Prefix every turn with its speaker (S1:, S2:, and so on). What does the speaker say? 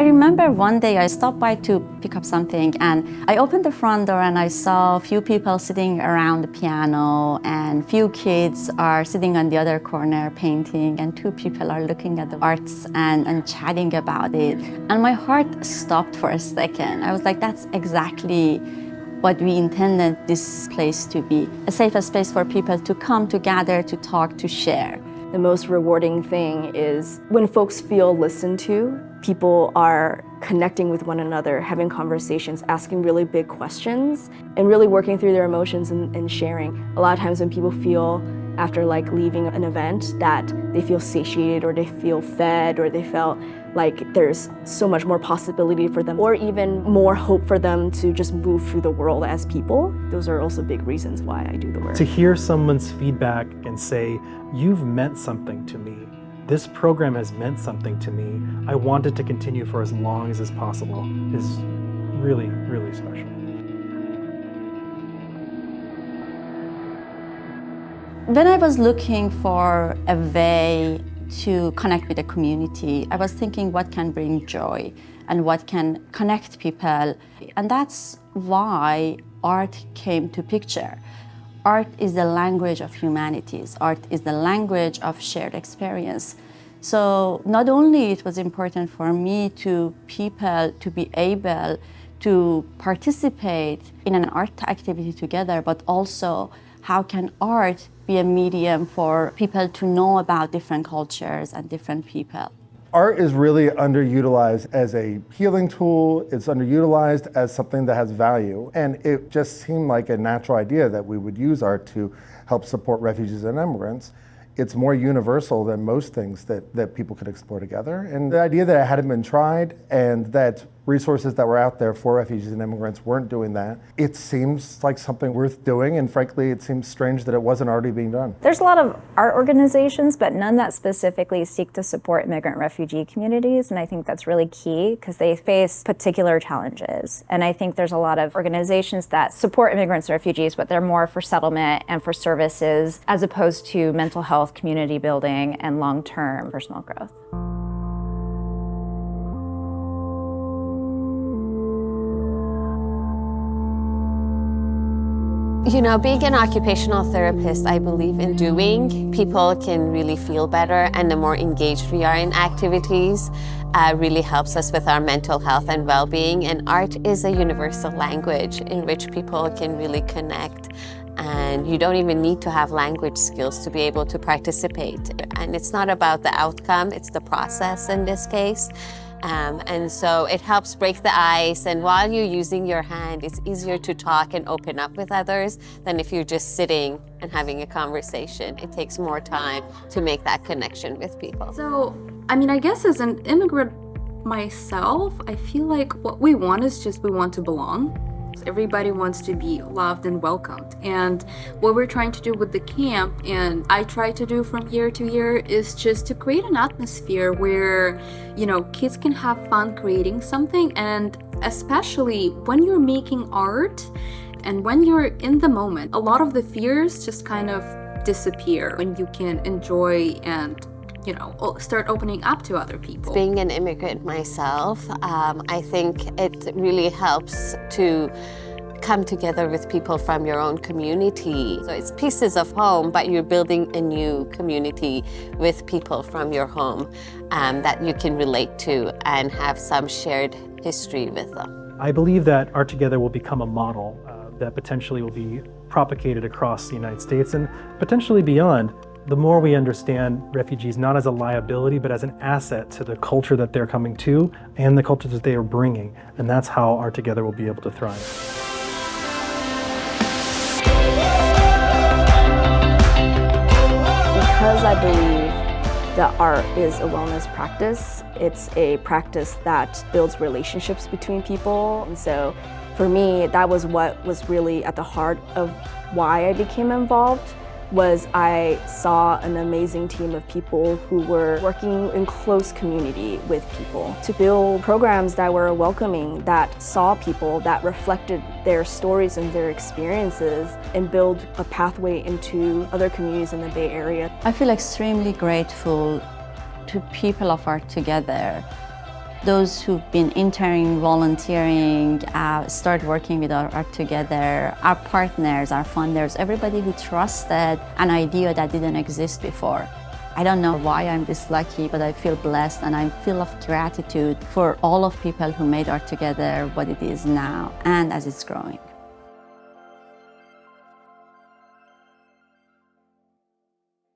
S1: I remember one day I stopped by to pick up something and I opened the front door and I saw a few people sitting around the piano and few kids are sitting on the other corner painting and two people are looking at the arts and chatting about it. And my heart stopped for a second. I was like, that's exactly what we intended this place to be. A safe space for people to come, to gather, to talk, to share.
S2: The most rewarding thing is when folks feel listened to, people are connecting with one another, having conversations, asking really big questions, and really working through their emotions and sharing. A lot of times when people feel after leaving an event that they feel satiated or they feel fed or they felt like there's so much more possibility for them or even more hope for them to just move through the world as people. Those are also big reasons why I do the work.
S3: To hear someone's feedback and say, you've meant something to me, this program has meant something to me, I want it to continue for as long as possible, is really, really special.
S1: When I was looking for a way to connect with the community, I was thinking what can bring joy and what can connect people. And that's why art came to picture. Art is the language of humanities. Art is the language of shared experience. So not only it was important for me to people to be able to participate in an art activity together, but also how can art be a medium for people to know about different cultures and different people.
S4: Art is really underutilized as a healing tool. It's underutilized as something that has value. And it just seemed like a natural idea that we would use art to help support refugees and immigrants. It's more universal than most things that people could explore together. And the idea that it hadn't been tried and that resources that were out there for refugees and immigrants weren't doing that, it seems like something worth doing, and frankly, it seems strange that it wasn't already being done.
S5: There's a lot of art organizations, but none that specifically seek to support immigrant refugee communities, and I think that's really key because they face particular challenges. And I think there's a lot of organizations that support immigrants and refugees, but they're more for settlement and for services as opposed to mental health, community building, and long-term personal growth.
S6: You know, being an occupational therapist, I believe in doing. People can really feel better, and the more engaged we are in activities, really helps us with our mental health and well-being. And art is a universal language in which people can really connect. And you don't even need to have language skills to be able to participate. And it's not about the outcome, it's the process in this case. And so it helps break the ice, and while you're using your hand, it's easier to talk and open up with others than if you're just sitting and having a conversation. It takes more time to make that connection with people.
S7: So, I guess as an immigrant myself, I feel like what we want is just we want to belong. Everybody wants to be loved and welcomed. And what we're trying to do with the camp, and I try to do from year to year, is just to create an atmosphere where, kids can have fun creating something. And especially when you're making art and when you're in the moment, a lot of the fears just kind of disappear when you can enjoy and start opening up to other people.
S6: Being an immigrant myself, I think it really helps to come together with people from your own community. So it's pieces of home, but you're building a new community with people from your home that you can relate to and have some shared history with them.
S3: I believe that ARTogether will become a model that potentially will be propagated across the United States and potentially beyond. The more we understand refugees not as a liability, but as an asset to the culture that they're coming to and the culture that they are bringing. And that's how ARTogether will be able to thrive.
S2: Because I believe that art is a wellness practice, it's a practice that builds relationships between people. And so for me, that was what was really at the heart of why I became involved. Was I saw an amazing team of people who were working in close community with people to build programs that were welcoming, that saw people, that reflected their stories and their experiences, and build a pathway into other communities in the Bay Area.
S1: I feel extremely grateful to people of ARTogether those who've been interning, volunteering, start working with our ARTogether, our partners, our funders, everybody who trusted an idea that didn't exist before. I don't know why I'm this lucky, but I feel blessed and I'm full of gratitude for all of people who made ARTogether what it is now and as it's growing.